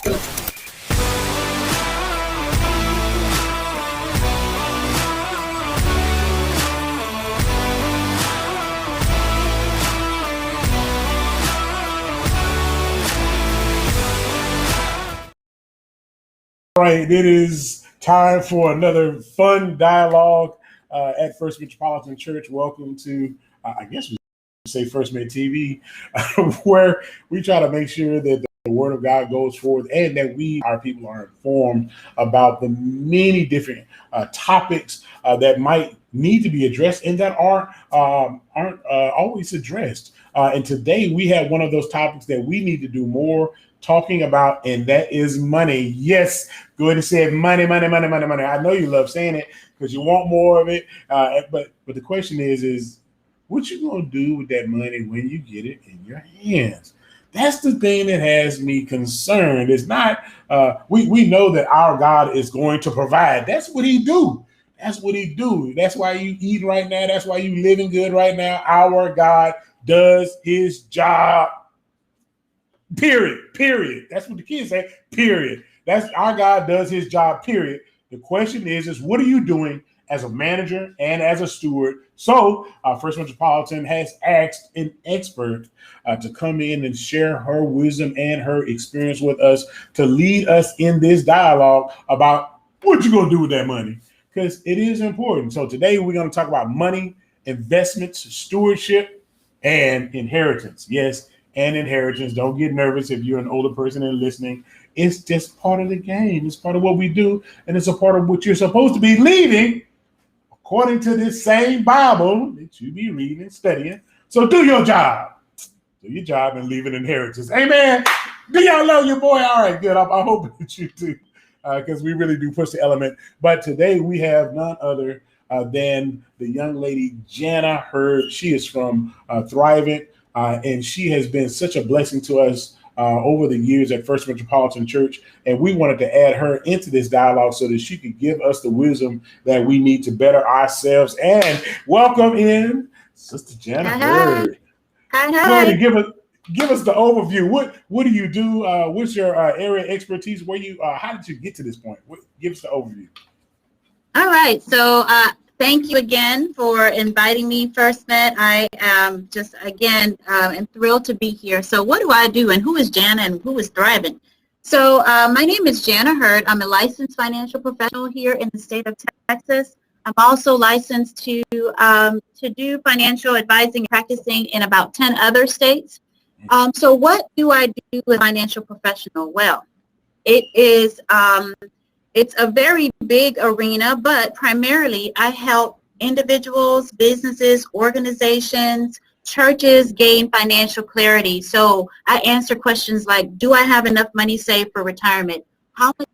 All right, it is time for another fun dialogue at First Metropolitan Church. Welcome to, I guess we say First Met TV, where we try to make sure that the Word of God goes forth and that our people, are informed about the many different topics that might need to be addressed and that aren't always addressed. And today we have one of those topics that we need to do more talking about, and that is money. Yes, go ahead and say money, money, money, money, money. I know you love saying it because you want more of it. But the question is what you gonna do with that money when you get it in your hands? That's the thing that has me concerned. It's not we know that our God is going to provide. That's what he do. That's what he do. That's why you eat right now. That's why you living good right now. Our God does his job. Period. That's what the kids say. Period. That's our God does his job. Period. The question is what are you doing as a manager and as a steward? So First Metropolitan has asked an expert to come in and share her wisdom and her experience with us to lead us in this dialogue about what you're going to do with that money, because it is important. So today we're going to talk about money, investments, stewardship, and inheritance. Yes, and inheritance. Don't get nervous if you're an older person and listening. It's just part of the game. It's part of what we do, and it's a part of what you're supposed to be leading according to this same Bible that you be reading and studying. So do your job. Do your job and leave an inheritance. Amen. Do y'all love your boy? All right, good. I hope that you do, because we really do push the element. But today we have none other than the young lady, Jana Hurd. She is from Thrivent. And she has been such a blessing to us over the years at First Metropolitan Church. And we wanted to add her into this dialogue so that she could give us the wisdom that we need to better ourselves. And welcome in Sister Jana Hurd. Hi. Go ahead and give us the overview. What do you do? What's your area of expertise? How did you get to this point? Give us the overview. All right. So thank you again for inviting me, First Met. I am just, again, am thrilled to be here. So what do I do, and who is Jana, and who is Thrivent? So my name is Jana Hurd. I'm a licensed financial professional here in the state of Texas. I'm also licensed to do financial advising and practicing in about 10 other states. So what do I do as a financial professional? Well, it's a very big arena, but primarily I help individuals, businesses, organizations, churches gain financial clarity. So I answer questions like, do I have enough money saved for retirement? How much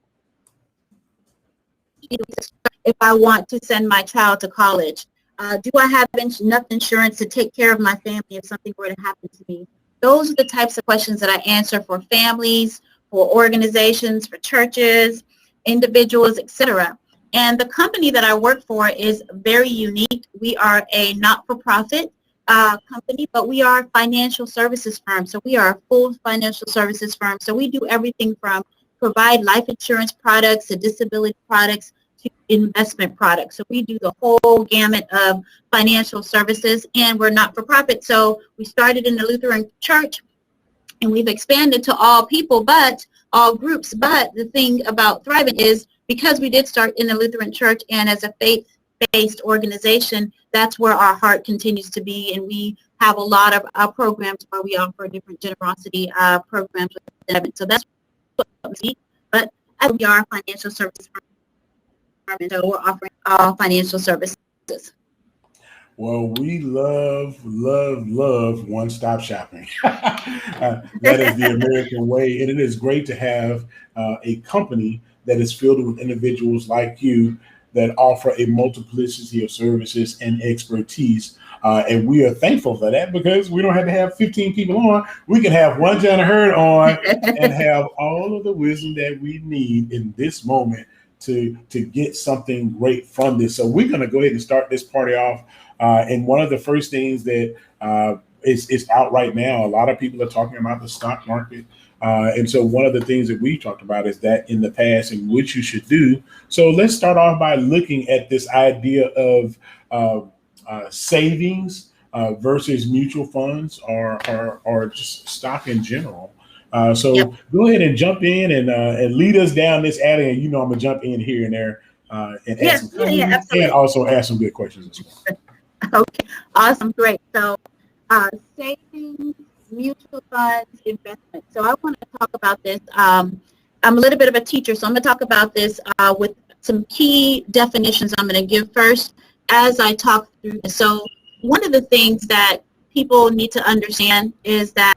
if I want to send my child to college? Do I have enough insurance to take care of my family if something were to happen to me? Those are the types of questions that I answer for families, for organizations, for churches, individuals, etc. And the company that I work for is very unique. We are a not-for-profit company, but we are a financial services firm. So we are a full financial services firm. So we do everything from provide life insurance products to disability products to investment products. So we do the whole gamut of financial services, and we're not-for-profit. So we started in the Lutheran Church, and we've expanded to all people, but all groups. But the thing about Thrivent is because we did start in the Lutheran Church and as a faith-based organization, that's where our heart continues to be. And we have a lot of programs where we offer different generosity programs with them. So that's what we see. But as we are a financial services firm, so we're offering all financial services. Well, we love one-stop shopping. That is the American way, and it is great to have a company that is filled with individuals like you that offer a multiplicity of services and expertise. And we are thankful for that because we don't have to have 15 people on. We can have one Jana Hurd on and have all of the wisdom that we need in this moment to get something great from this. So we're going to go ahead and start this party off And one of the first things that is out right now, a lot of people are talking about the stock market. And so one of the things that we talked about is that in the past and what you should do. So let's start off by looking at this idea of savings versus mutual funds or just stock in general. So go ahead and jump in and lead us down this alley. And I'm gonna jump in here and there and ask some questions and also ask some good questions as well. Okay, awesome, great. So savings, mutual funds, investment. So I want to talk about this. I'm a little bit of a teacher, so I'm going to talk about this with some key definitions I'm going to give first as I talk through this. So one of the things that people need to understand is that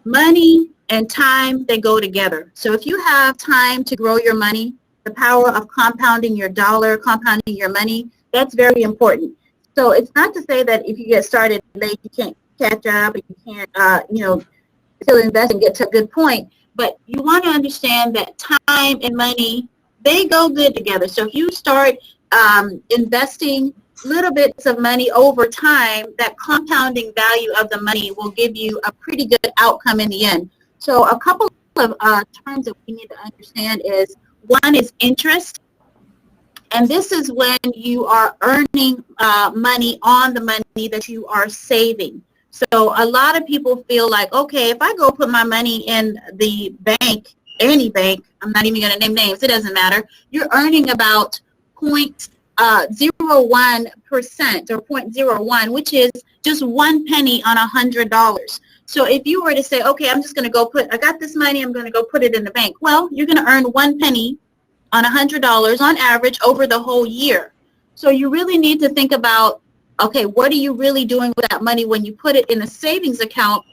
money and time, they go together. So if you have time to grow your money, the power of compounding your dollar, compounding your money, that's very important. So it's not to say that if you get started late, you can't catch up, and you can't, still invest and get to a good point. But you want to understand that time and money, they go good together. So if you start investing little bits of money over time, that compounding value of the money will give you a pretty good outcome in the end. So a couple of terms that we need to understand is, one is interest. And this is when you are earning money on the money that you are saving. So a lot of people feel like, okay, if I go put my money in the bank, any bank, I'm not even going to name names, it doesn't matter, you're earning about 0.01% or 0.01, which is just 1 penny on $100. So if you were to say, okay, I'm just going to go I got this money, I'm going to go put it in the bank. Well, you're going to earn 1 penny on $100 on average over the whole year. So you really need to think about, okay, what are you really doing with that money when you put it in a savings account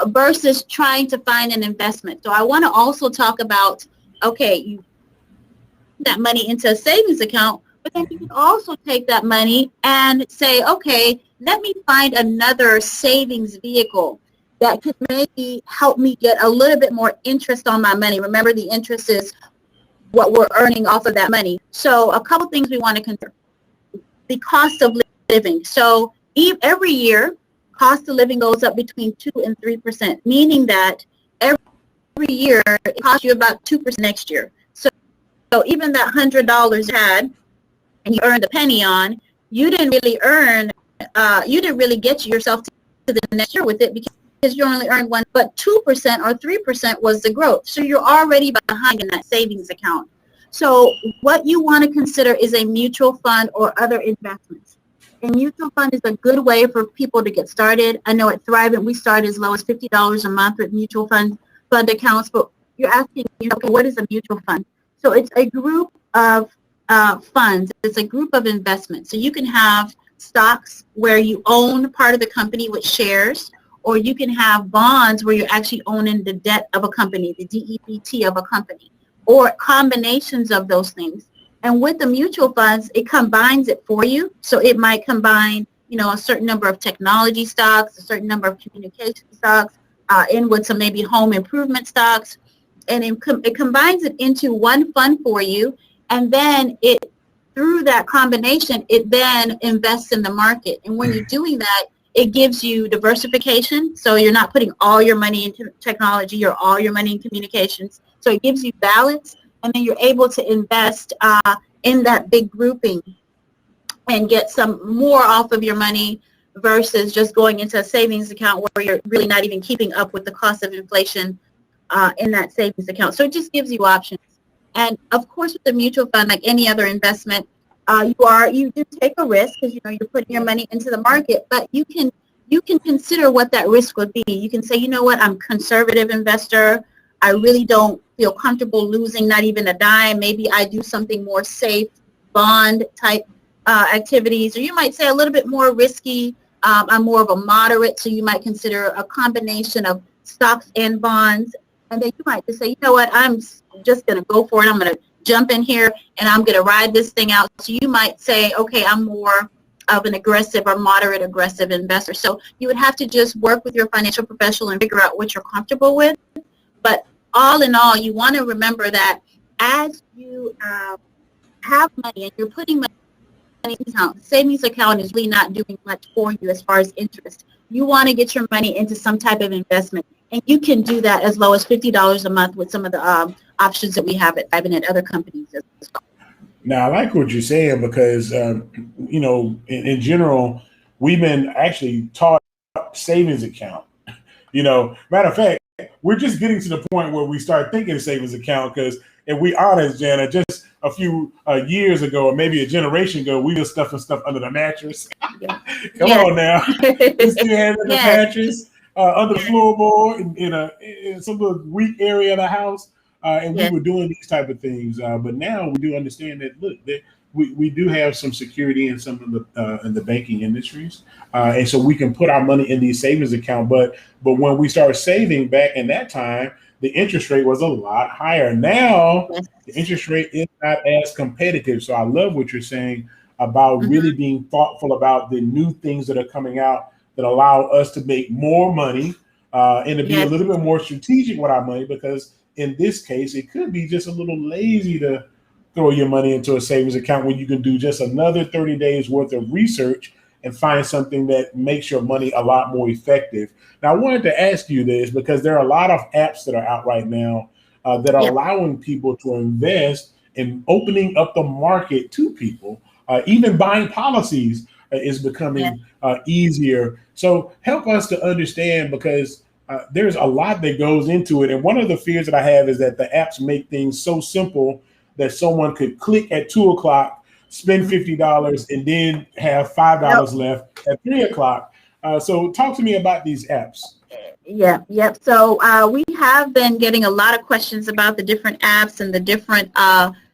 versus trying to find an investment. So I want to also talk about, okay, you put that money into a savings account, but then you can also take that money and say, okay, let me find another savings vehicle that could maybe help me get a little bit more interest on my money. Remember, the interest is what we're earning off of that money. So a couple things we want to consider. The cost of living. So every year, cost of living goes up between 2 and 3%, meaning that every year it costs you about 2% next year. So even that $100 you had and you earned a penny on, you didn't really get yourself to the next year with it because you only earned 1, but 2% or 3% was the growth. So you're already behind in that savings account. So what you want to consider is a mutual fund or other investments. A mutual fund is a good way for people to get started. I know at Thrivent, we start as low as $50 a month with mutual fund accounts, but you're asking, okay, what is a mutual fund? So it's a group of funds. It's a group of investments. So you can have stocks where you own part of the company with shares, or you can have bonds where you're actually owning the debt of a company, the DEBT of a company, or combinations of those things. And with the mutual funds, it combines it for you. So it might combine, a certain number of technology stocks, a certain number of communication stocks, in with some maybe home improvement stocks. And it combines it into one fund for you. And then through that combination, it then invests in the market. And when you're doing that, it gives you diversification. So you're not putting all your money into technology or all your money in communications. So it gives you balance, and then you're able to invest in that big grouping and get some more off of your money versus just going into a savings account where you're really not even keeping up with the cost of inflation in that savings account. So it just gives you options. And of course, with the mutual fund, like any other investment, you do take a risk because you're putting your money into the market, but you can consider what that risk would be. You can say, you know what, I'm a conservative investor. I really don't feel comfortable losing not even a dime. Maybe I do something more safe, bond type activities, or you might say a little bit more risky. I'm more of a moderate, so you might consider a combination of stocks and bonds. And then you might just say, you know what, I'm just going to go for it. I'm going to jump in here and I'm going to ride this thing out. So you might say, okay, I'm more of an aggressive or moderate aggressive investor. So you would have to just work with your financial professional and figure out what you're comfortable with. But all in all, you want to remember that as you have money and you're putting money account. Savings account is really not doing much for you as far as interest. You want to get your money into some type of investment, and you can do that as low as $50 a month with some of the options that we have at Five and at other companies as well. Now, I like what you're saying because, in general, we've been actually taught savings account. Matter of fact, we're just getting to the point where we start thinking savings account because, if we honest, Jana, just a few years ago or maybe a generation ago, we were stuffing stuff under the mattress. Yeah. Come Yes. on now. We still had it in the Yes. mattress, under the floorboard, in some little weak area of the house. And we Yes. were doing these type of things. But now we do understand that, look, that we do have some security in some of the in the banking industries. And so we can put our money in these savings account. But when we start saving back in that time, the interest rate was a lot higher. Now, Yes. the interest rate is not as competitive. So I love what you're saying about really Mm-hmm. being thoughtful about the new things that are coming out that allow us to make more money and to be a Yes. little bit more strategic with our money, because in this case, it could be just a little lazy to throw your money into a savings account when you can do just another 30 days worth of research and find something that makes your money a lot more effective. Now, I wanted to ask you this because there are a lot of apps that are out right now that are Yep. allowing people to invest in opening up the market to people. Even buying policies is Yes. becoming easier. So help us to understand, because there's a lot that goes into it. And one of the fears that I have is that the apps make things so simple that someone could click at 2 o'clock, spend $50, and then have Yep. $5 left at 3 o'clock. So talk to me about these apps. Yeah, yep. So we have been getting a lot of questions about the different apps and the different,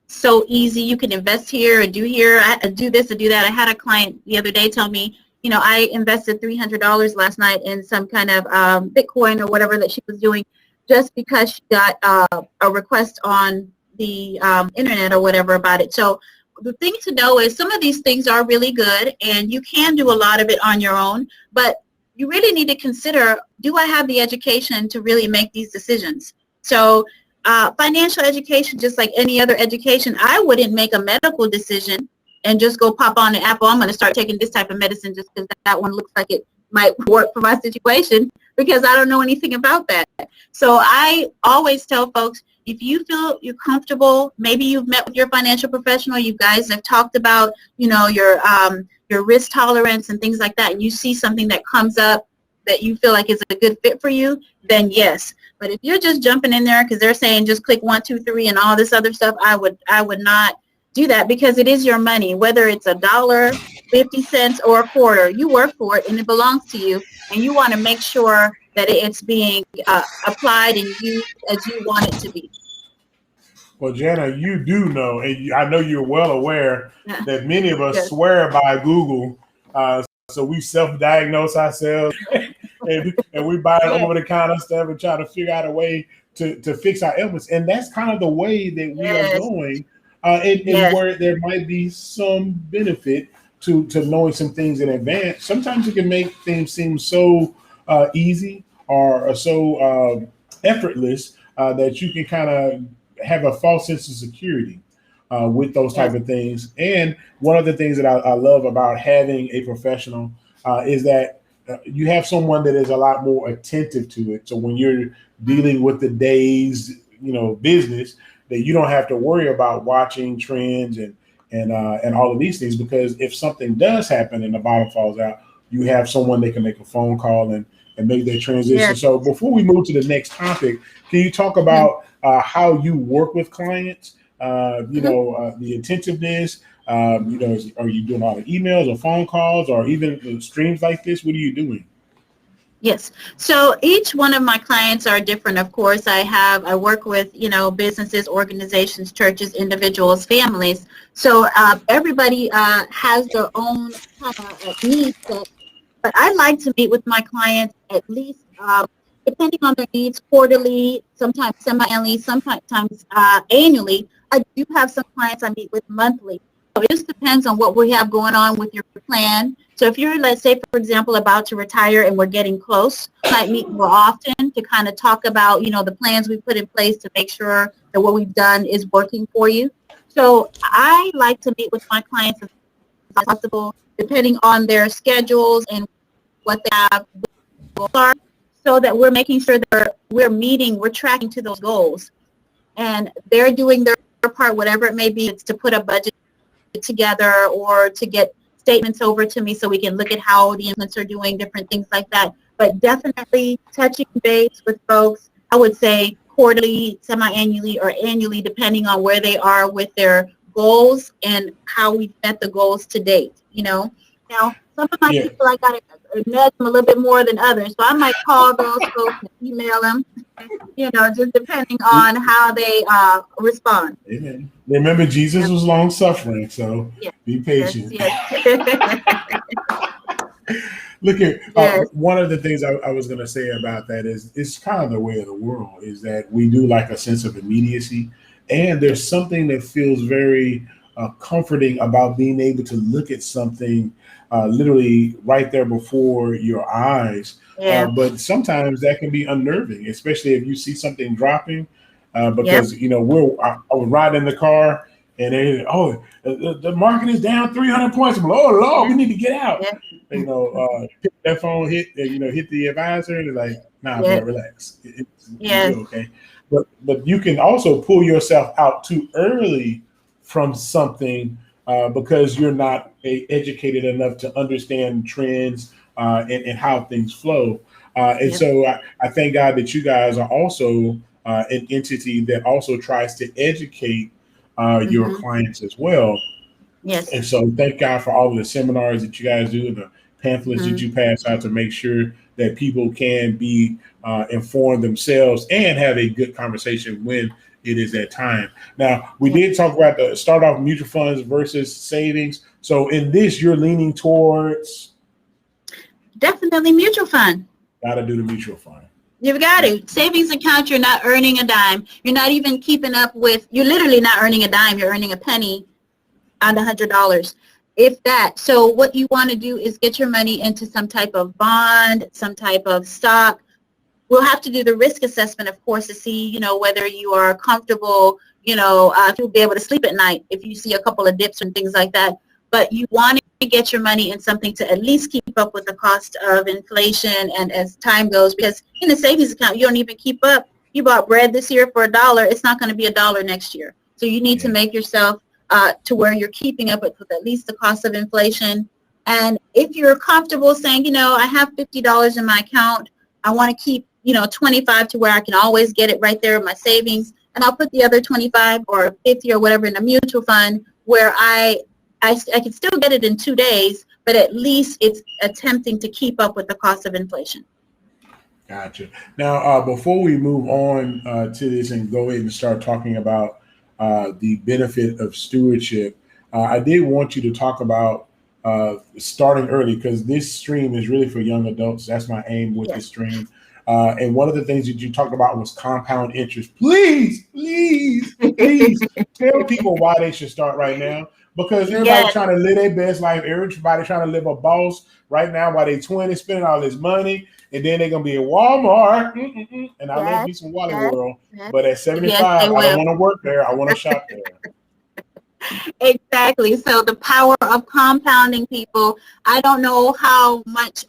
so easy, you can invest here and do here, do this and do that. I had a client the other day tell me, I invested $300 last night in some kind of Bitcoin or whatever that she was doing, just because she got a request on the internet or whatever about it. So the thing to know is some of these things are really good, and you can do a lot of it on your own, but you really need to consider, do I have the education to really make these decisions? So financial education, just like any other education, I wouldn't make a medical decision and just go pop on the app, oh, I'm going to start taking this type of medicine just because that one looks like it might work for my situation, because I don't know anything about that. So I always tell folks, if you feel you're comfortable, maybe you've met with your financial professional, you guys have talked about, your risk tolerance and things like that, and you see something that comes up that you feel like is a good fit for you, then yes. But if you're just jumping in there because they're saying just click 1, 2, 3 and all this other stuff, I would not do that, because it is your money, whether it's $1, 50 cents, or a quarter. You work for it and it belongs to you, and you want to make sure that it's being applied and used as you want it to be. Well, Jana, you do know, and I know you're well aware Yeah. that many of us Yes. swear by Google. So we self-diagnose ourselves and we buy Yes. over-the-counter stuff and try to figure out a way to fix our ailments. And that's kind of the way that we are Yes. going, and Yes. where there might be some benefit to knowing some things in advance. Sometimes it can make things seem so easy or so effortless that you can kind of have a false sense of security with those type Yes. of things. And one of the things that I love about having a professional is that you have someone that is a lot more attentive to it. So when you're dealing with the day's business, that you don't have to worry about watching trends and all of these things, because if something does happen and the bottom falls out, you have someone that can make a phone call and make that transition. Yes. So before we move to the next topic, can you talk about how you work with clients? The attentiveness. Are you doing a lot of emails or phone calls or even streams like this? What are you doing? Yes. So each one of my clients are different. Of course, I work with, businesses, organizations, churches, individuals, families. So everybody has their own kind of needs. But I like to meet with my clients at least, depending on their needs, quarterly, sometimes semi-annually, sometimes annually. I do have some clients I meet with monthly. So it just depends on what we have going on with your plan. So if you're, let's say, for example, about to retire and we're getting close, we might meet more often to kind of talk about, the plans we put in place to make sure that what we've done is working for you. So I like to meet with my clients as possible, depending on their schedules and what they have are, so that we're making sure that we're tracking to those goals. And they're doing their part, whatever it may be. It's to put a budget together or to get statements over to me so we can look at how the infants are doing, different things like that. But definitely touching base with folks, I would say quarterly, semi-annually, or annually, depending on where they are with their goals and how we've met the goals to date, you know. Now, some of my Yeah. people, I got to nudge them a little bit more than others. So I might call those folks and email them, you know, just depending on how they respond. Amen. Remember, Jesus was long suffering, so Yes, be yes, patient. yes. Look at Yes. one of the things I was going to say about that is it's kind of the way of the world is that we do like a sense of immediacy, and there's something that feels very comforting about being able to look at something literally right there before your eyes. Yeah. But sometimes that can be unnerving, especially if you see something dropping. Yep. Because I was riding in the car and the market is down 300 points. I'm like, oh Lord, we need to get out. Yep. Pick that phone, hit the advisor, and they're like, nah, Yep. bro, relax. Yes. Okay. But you can also pull yourself out too early from something because you're not educated enough to understand trends and how things flow. And Yep. so I thank God that you guys are also an entity that also tries to educate your Mm-hmm. clients as well. Yes. And so thank God for all of the seminars that you guys do and the pamphlets that Mm-hmm. you pass out to make sure that people can be informed themselves and have a good conversation when it is that time. Now, we did talk about the start off mutual funds versus savings. So in this, you're leaning towards? Definitely mutual fund. Got to do the mutual fund. You've got to. Savings account, you're not earning a dime. You're not even keeping up with, you're literally not earning a dime. You're earning a penny on $100, if that. So what you want to do is get your money into some type of bond, some type of stock. We'll have to do the risk assessment, of course, to see, you know, whether you are comfortable, you know, if you'll be able to sleep at night if you see a couple of dips and things like that. But you want to get your money in something to at least keep up with the cost of inflation and as time goes, because in a savings account, you don't even keep up. You bought bread this year for $1. It's not going to be $1 next year. So you need to make yourself to where you're keeping up with at least the cost of inflation. And if you're comfortable saying, you know, I have $50 in my account, I want to keep, you know, 25 to where I can always get it right there in my savings, and I'll put the other 25 or 50 or whatever in a mutual fund where I can still get it in 2 days, but at least it's attempting to keep up with the cost of inflation. Gotcha. Now, before we move on to this and go ahead and start talking about the benefit of stewardship, I did want you to talk about starting early, because this stream is really for young adults. That's my aim with this stream. And one of the things that you talked about was compound interest. Please tell people why they should start right now, because everybody's trying to live their best life. Everybody trying to live a boss right now while they're 20, spending all this money, and then they're going to be in Walmart. And I love me some Wally World, but at 75, I don't want to work there. I want to shop there. Exactly. So the power of compounding, people. I don't know how much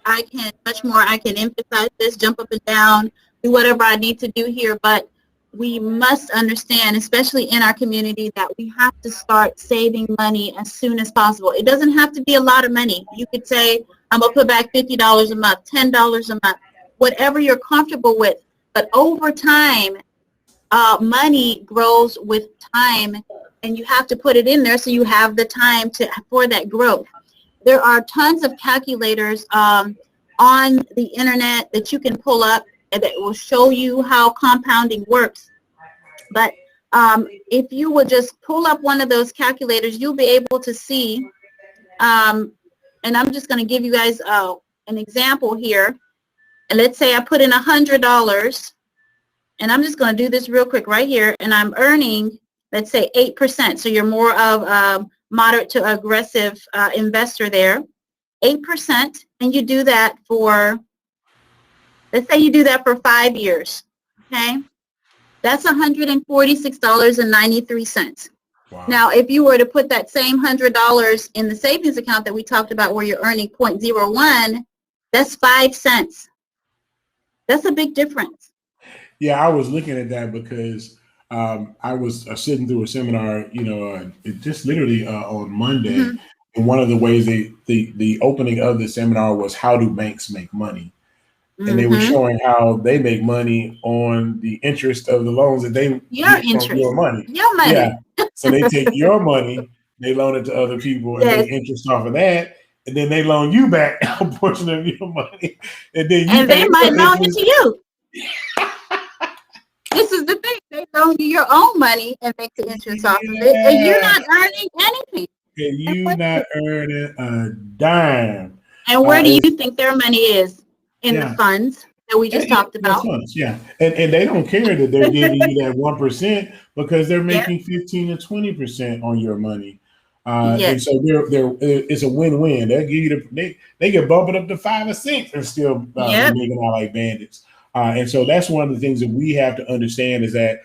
more I can emphasize this, jump up and down, do whatever I need to do here, but we must understand, especially in our community, that we have to start saving money as soon as possible. It doesn't have to be a lot of money. You could say, I'm going to put back $50 a month, $10 a month, whatever you're comfortable with. But over time, money grows with time, and you have to put it in there so you have the time for that growth. There are tons of calculators on the internet that you can pull up and that will show you how compounding works. But if you would just pull up one of those calculators, you'll be able to see, and I'm just going to give you guys an example here. And let's say I put in $100, and I'm just going to do this real quick right here, and I'm earning, let's say, 8%. So you're more of a moderate to aggressive investor there. 8%, and you do that for, let's say you do that for 5 years, okay? That's $146.93. Wow. Now, if you were to put that same $100 in the savings account that we talked about where you're earning 0.01, that's 5 cents. That's a big difference. Yeah, I was looking at that because I was sitting through a seminar, just literally on Monday. Mm-hmm. And one of the ways the opening of the seminar was how do banks make money? And they were Mm-hmm. showing how they make money on the interest of the loans that they Your get from interest, your money. your Yeah. money. So they take your money, they loan it to other people and Yes. make interest off of that. And then they loan you back a portion of your money. And then you And pay they might them loan it interest. to you. This is the thing. They loan you your own money and make the interest off of it. And you're Yeah. not earning anything. And you not earning a dime. And where do It's, you think their money is? In the yeah. funds that we just talked The about. funds, yeah. And they don't care that they're giving you that 1% because they're Yeah. making 15 to 20% on your money. And Yes. so they're it's a win-win. They'll give you they can bump it up to 5 or 6 and still be Yep. making out like bandits. And so that's one of the things that we have to understand is that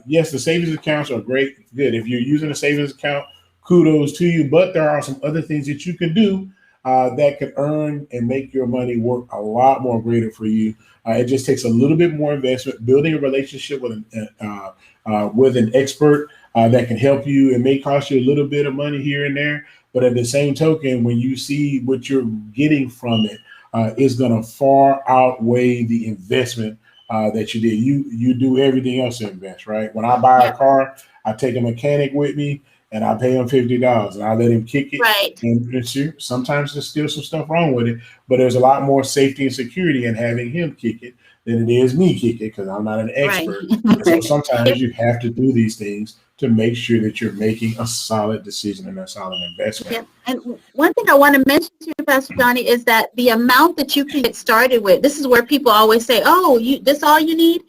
yes, the savings accounts are great, good. If you're using a savings account, kudos to you. But there are some other things that you can do that can earn and make your money work a lot more greater for you. It just takes a little bit more investment. Building a relationship with an expert that can help you. It may cost you a little bit of money here and there, but at the same token, when you see what you're getting from it, it's going to far outweigh the investment that you did. You do everything else to invest, right? When I buy a Yep. car, I take a mechanic with me and I pay him $50 and I let him kick it. Right. And sometimes there's still some stuff wrong with it, but there's a lot more safety and security in having him kick it than it is me kick it because I'm not an expert. Right. And so sometimes you have to do these things to make sure that you're making a solid decision and a solid investment. Yep. And one thing I want to mention to you, Pastor Johnny, is that the amount that you can get started with, this is where people always say, oh, this all you need?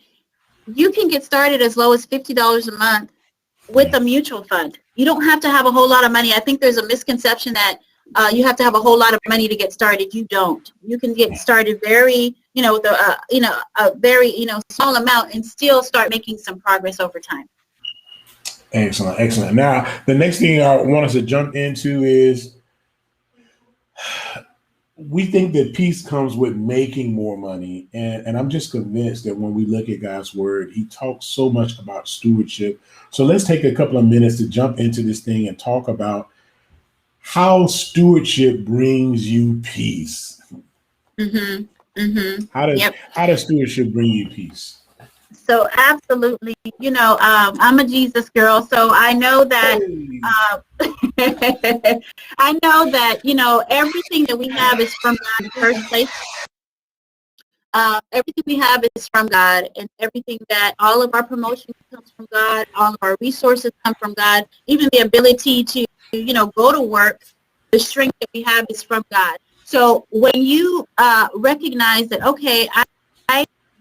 You can get started as low as $50 a month with a mutual fund. You don't have to have a whole lot of money. I think there's a misconception that you have to have a whole lot of money to get started. You don't. You can get started very, with a very, small amount and still start making some progress over time. Excellent, excellent. Now, the next thing I want us to jump into is we think that peace comes with making more money. And I'm just convinced that when we look at God's word, he talks so much about stewardship. So let's take a couple of minutes to jump into this thing and talk about how stewardship brings you peace. Mm-hmm. Mm-hmm. How does stewardship bring you peace? So absolutely, I'm a Jesus girl, so I know that, I know that, everything that we have is from God in the first place. Everything we have is from God, and everything that all of our promotion comes from God, all of our resources come from God, even the ability to, go to work, the strength that we have is from God. So when you recognize that, okay, I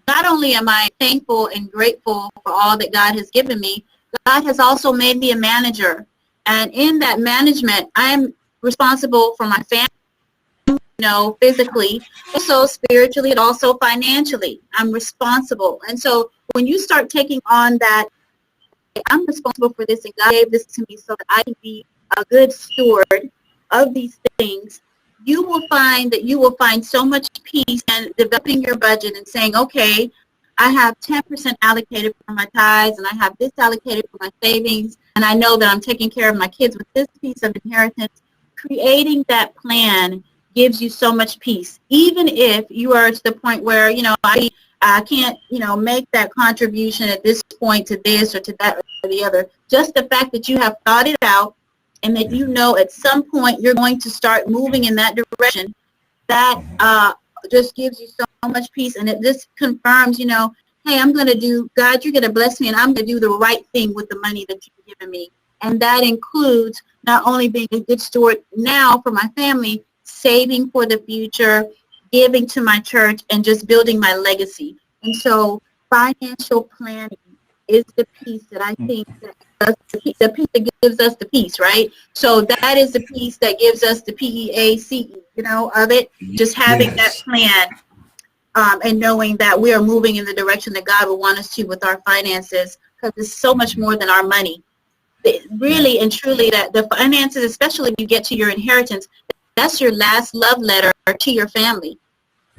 not only am I thankful and grateful for all that God has given me, God has also made me a manager. And in that management, I'm responsible for my family, physically, also spiritually, and also financially. I'm responsible. And so when you start taking on that, I'm responsible for this and God gave this to me so that I can be a good steward of these things, you will find that you will find so much peace in developing your budget and saying, okay, I have 10% allocated for my tithes and I have this allocated for my savings, and I know that I'm taking care of my kids with this piece of inheritance. Creating that plan gives you so much peace, even if you are to the point where, I can't, make that contribution at this point to this or to that or the other. Just the fact that you have thought it out and that at some point you're going to start moving in that direction, that just gives you so much peace. And it just confirms, hey, I'm going to do, God, you're going to bless me, and I'm going to do the right thing with the money that you've given me. And that includes not only being a good steward now for my family, saving for the future, giving to my church, and just building my legacy. And so financial planning is the piece that I think that the piece that gives us the peace, right? So that is the piece that gives us the PEACE, of it, just having that plan and knowing that we are moving in the direction that God will want us to with our finances, because it's so much more than our money. really and truly that the finances, especially when you get to your inheritance, that's your last love letter to your family.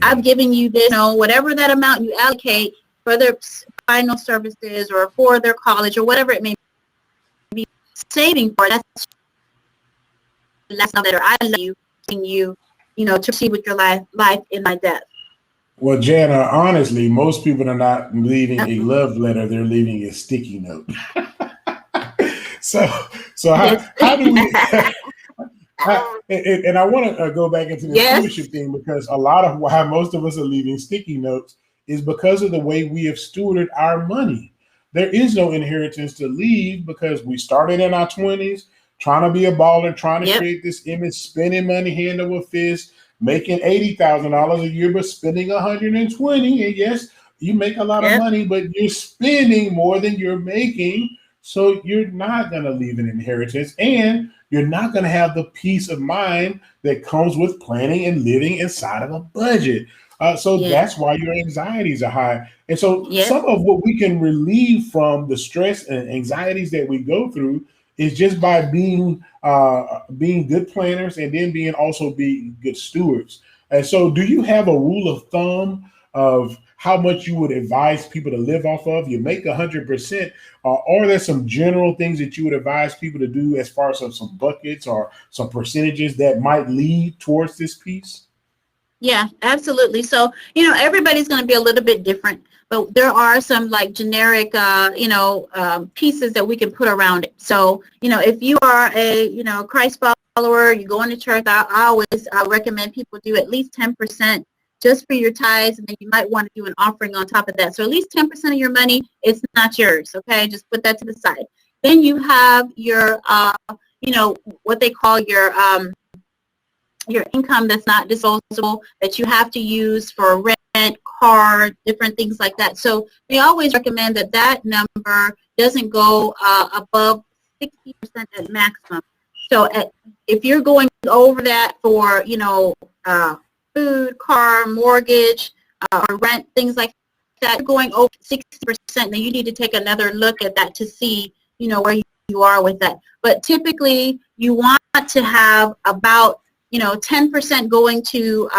I've given you this, whatever that amount you allocate for their final services or for their college or whatever it may be, saving for. That's the last love letter. I love you, to proceed with your life in my death. Well, Jana, honestly, most people are not leaving a love letter; they're leaving a sticky note. so, so Yes. how do we? And I want to go back into the Yes. stewardship thing, because a lot of why most of us are leaving sticky notes is because of the way we have stewarded our money. There is no inheritance to leave because we started in our 20s trying to be a baller, trying to Yep. create this image, spending money hand over fist, making $80,000 a year, but spending 120. And yes, you make a lot of Yep. money, but you're spending more than you're making. So you're not going to leave an inheritance, and you're not going to have the peace of mind that comes with planning and living inside of a budget. So Yeah. that's why your anxieties are high. And so Yep. some of what we can relieve from the stress and anxieties that we go through is just by being good planners, and then being also being good stewards. And so, do you have a rule of thumb of how much you would advise people to live off of? You make 100%, or there's some general things that you would advise people to do as far as some buckets or some percentages that might lead towards this piece? Yeah, absolutely. So, everybody's going to be a little bit different, but there are some like generic, pieces that we can put around it. So, if you are a, Christ follower, you go into church, I always recommend people do at least 10% just for your tithes, and then you might want to do an offering on top of that. So at least 10% of your money, it's not yours, okay? Just put that to the side. Then you have your, what they call your income that's not disposable, that you have to use for rent, car, different things like that. So they always recommend that number doesn't go above 60% at maximum. So if you're going over that for, food, car, mortgage, or rent, things like that, you're going over 60%, then you need to take another look at that to see, where you are with that. But typically, you want to have about 10% going to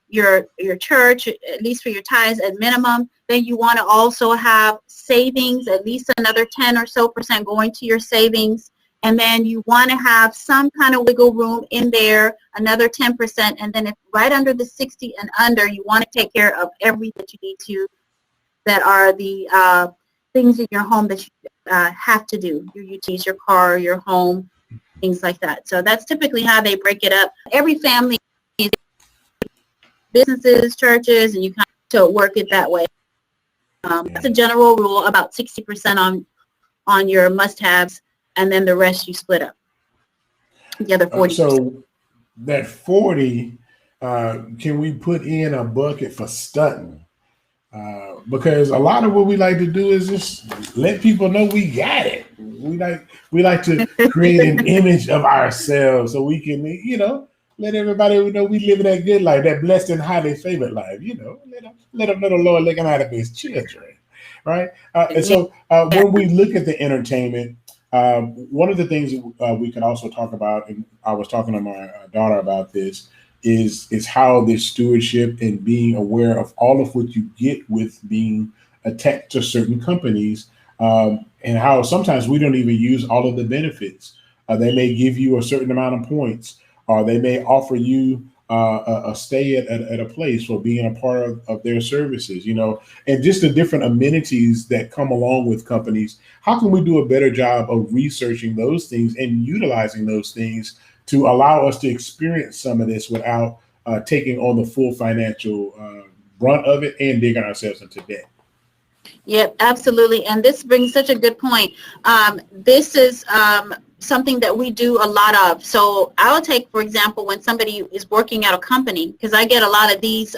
your church, at least for your tithes at minimum. Then you want to also have savings, at least another 10 or so percent going to your savings. And then you want to have some kind of wiggle room in there, another 10%. And then if right under the 60 and under, you want to take care of everything that you need to, that are the things in your home that you have to do, your utilities, your car, your home, things like that. So that's typically how they break it up. Every family, businesses, churches, and you kind of to work it that way. That's a general rule, about 60% on your must-haves, and then the rest you split up. The other 40%. So that 40, can we put in a bucket for stunting? Because a lot of what we like to do is just let people know we got it. We like to create an image of ourselves so we can, let everybody know we live that good life, that blessed and highly favored life. Let them know the Lord looking out of His children, right? And so when we look at the entertainment, one of the things we can also talk about, and I was talking to my daughter about this, is how this stewardship and being aware of all of what you get with being attached to certain companies, and how sometimes we don't even use all of the benefits. They may give you a certain amount of points, or they may offer you a stay at a place for being a part of their services, and just the different amenities that come along with companies. How can we do a better job of researching those things and utilizing those things to allow us to experience some of this without taking on the full financial brunt of it and digging ourselves into debt? Yep, absolutely. And this brings such a good point. This is something that we do a lot of. So I'll take, for example, when somebody is working at a company, because I get a lot of these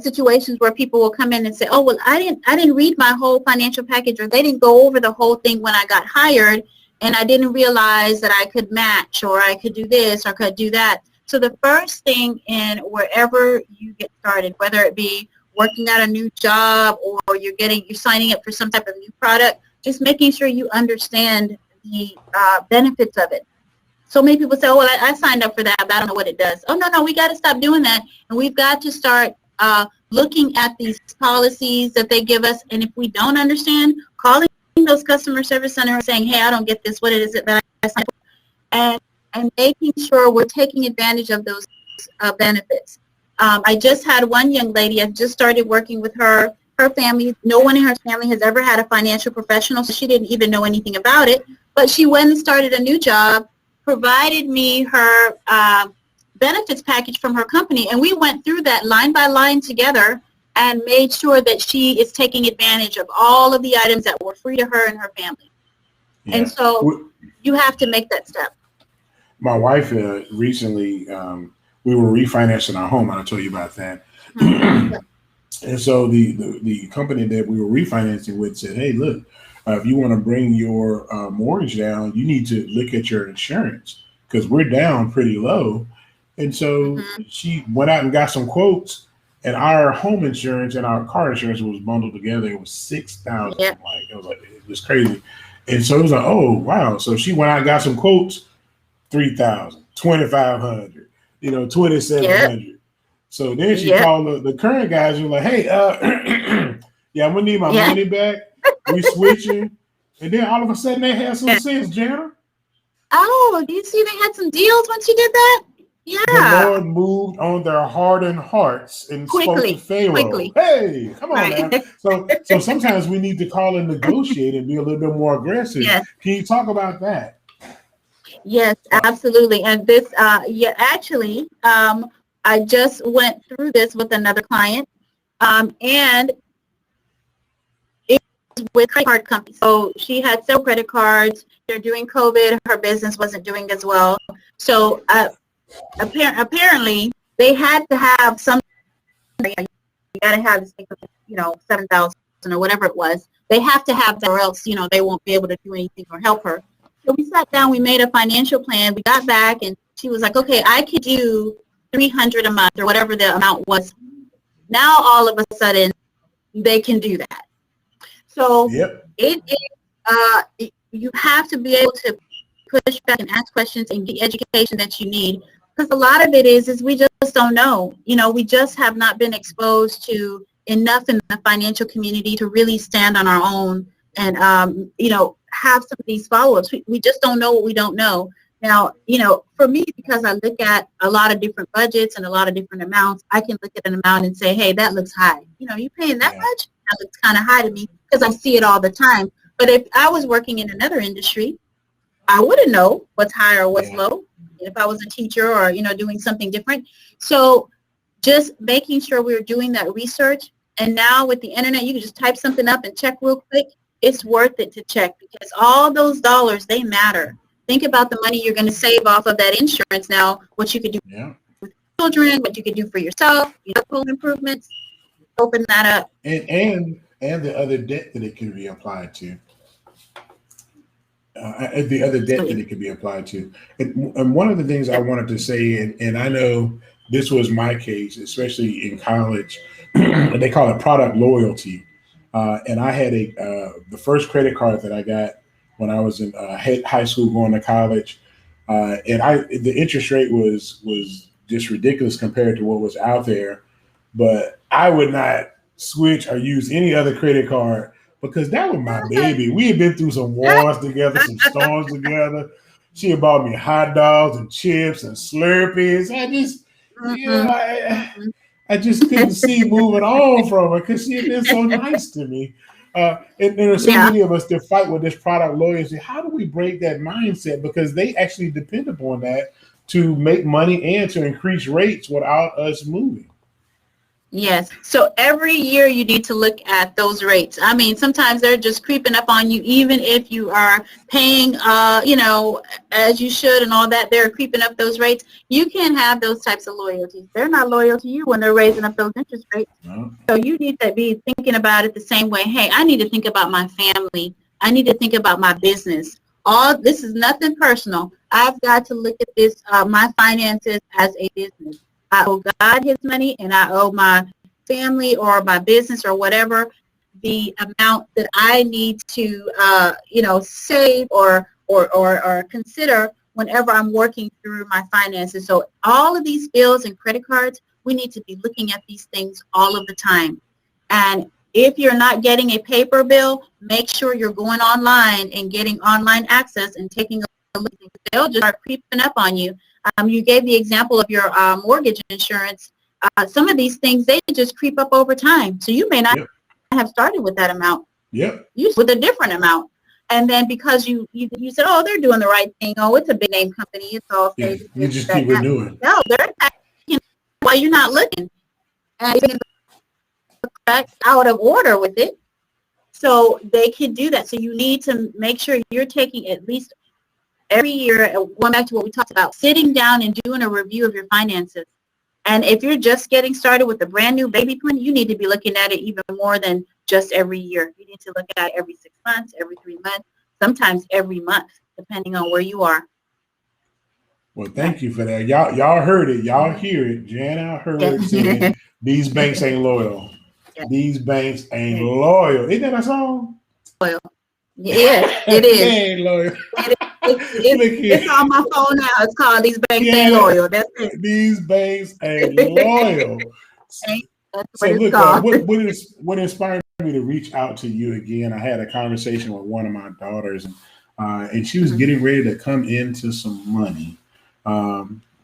situations where people will come in and say, oh, well, I didn't read my whole financial package, or they didn't go over the whole thing when I got hired, and I didn't realize that I could match, or I could do this, or could do that. So the first thing in wherever you get started, whether it be working at a new job or you're signing up for some type of new product, just making sure you understand the benefits of it. So many people say, oh, well, I signed up for that, but I don't know what it does. Oh, no, we got to stop doing that. And we've got to start looking at these policies that they give us. And if we don't understand, calling those customer service centers saying, hey, I don't get this. What is it that I signed up for? And making sure we're taking advantage of those benefits. I just had one young lady, I just started working with her. Her family, no one in her family has ever had a financial professional, so she didn't even know anything about it. But she went and started a new job, provided me her benefits package from her company, and we went through that line by line together and made sure that she is taking advantage of all of the items that were free to her and her family. Yeah. And so you have to make that step. My wife recently, we were refinancing our home. I told you about that. Mm-hmm. And so the company that we were refinancing with said, hey, look, if you want to bring your mortgage down, you need to look at your insurance because we're down pretty low. And so she went out and got some quotes, and our home insurance and our car insurance was bundled together. It was $6,000. Yeah. It was crazy. And so it was like, oh, wow. So she went out and got some quotes, $3,000, $2,500, $2,700. Yep. So then she called the current guys and was like, hey, yeah, I'm going to need my money back. We switching. And then all of a sudden they had some sense, Jana. Oh, do you see they had some deals once you did that? Yeah. The Lord moved on their hardened hearts and spoke to Pharaoh. Quickly. Hey, come on now. So sometimes we need to call and negotiate and be a little bit more aggressive. Yes. Can you talk about that? Yes, absolutely. And this, actually, I just went through this with another client, and it was with credit card companies. So she had several credit cards. During COVID, her business wasn't doing as well. So apparently, they had to have some. You got to have, $7,000 or whatever it was. They have to have that, or else, they won't be able to do anything or help her. So we sat down. We made a financial plan. We got back, and she was like, "Okay, I could do $300 a month or whatever the amount was." Now all of a sudden they can do that. So it is, you have to be able to push back and ask questions and get education that you need, because a lot of it is we just don't know. We just have not been exposed to enough in the financial community to really stand on our own and have some of these follow-ups. We just don't know what we don't know. Now, for me, because I look at a lot of different budgets and a lot of different amounts, I can look at an amount and say, hey, that looks high. You paying that much? That looks kind of high to me because I see it all the time. But if I was working in another industry, I wouldn't know what's high or what's low. If I was a teacher or, doing something different. So just making sure we're doing that research. And now with the internet, you can just type something up and check real quick. It's worth it to check because all those dollars, they matter. Think about the money you're going to save off of that insurance now, what you could do with children, what you could do for yourself, home improvements, open that up. And the other debt that it can be applied to. The other debt that it could be applied to. And one of the things I wanted to say, and I know this was my case, especially in college, they call it product loyalty. And I had the first credit card that I got when I was in high school going to college, and the interest rate was just ridiculous compared to what was out there. But I would not switch or use any other credit card because that was my baby. We had been through some wars together, some storms together. She had bought me hot dogs and chips and Slurpees. I just couldn't see moving on from her because she had been so nice to me. And there are so many of us that fight with this product loyalty. How do we break that mindset? Because they actually depend upon that to make money and to increase rates without us moving. Yes. So every year you need to look at those rates. I mean, sometimes they're just creeping up on you, even if you are paying, as you should and all that, they're creeping up those rates. You can't have those types of loyalties. They're not loyal to you when they're raising up those interest rates. No. So you need to be thinking about it the same way. Hey, I need to think about my family. I need to think about my business. All this is nothing personal. I've got to look at this, my finances as a business. I owe God his money, and I owe my family or my business or whatever the amount that I need to, save or or consider whenever I'm working through my finances. So all of these bills and credit cards, we need to be looking at these things all of the time. And if you're not getting a paper bill, make sure you're going online and getting online access and taking a look. They'll just start creeping up on you. You gave the example of your mortgage insurance. Some of these things, they just creep up over time. So you may not have started with that amount. Yep. You with a different amount. And then because you said, oh, they're doing the right thing. Oh, it's a big name company. It's all safe. Yeah, you just keep renewing. No, they're attacking while you're not looking. And out of order with it. So they can do that. So you need to make sure you're taking at least every year, going back to what we talked about, sitting down and doing a review of your finances. And if you're just getting started with a brand new baby plan, you need to be looking at it even more than just every year. You need to look at it every 6 months, every 3 months, sometimes every month, depending on where you are. Well, thank you for that. Y'all heard it. Y'all hear it. Jana heard it saying, these banks ain't loyal. These banks ain't loyal. Isn't that a song? Loyal. Yes, it is. They ain't loyal. It's on my phone now. It's called These Banks Ain't Loyal. That's it. These banks ain't loyal. So look, what inspired me to reach out to you again? I had a conversation with one of my daughters, and she was getting ready to come into some money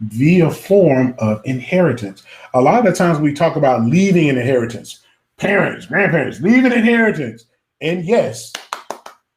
via form of inheritance. A lot of the times we talk about leaving an inheritance. Parents, grandparents, leave an inheritance. And yes,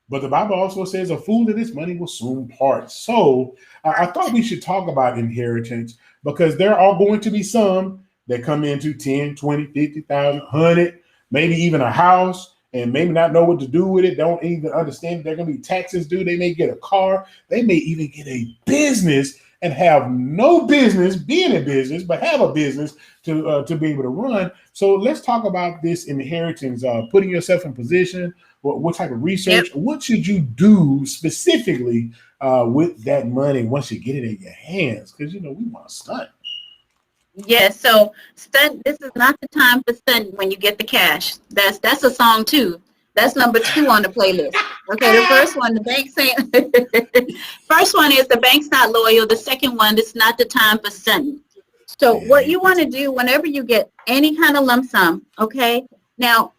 but the Bible also says a fool that his money will soon part. So I thought we should talk about inheritance because there are going to be some that come into 10, 20, 50,000, 100, maybe even a house and maybe not know what to do with it. Don't even understand they're going to be taxes due. They may get a car. They may even get a business and have no business being in business, but have a business to be able to run. So let's talk about this inheritance, putting yourself in position. What type of research? Yep. What should you do specifically with that money once you get it in your hands? Because, we want to stunt. Yeah, so stunt. This is not the time for stunt when you get the cash. That's a song too. That's number 2 on the playlist. Okay, the first one, the bank saying. First one is the bank's not loyal. The second one, it's not the time for stunting. So what you want to do whenever you get any kind of lump sum, okay? Now,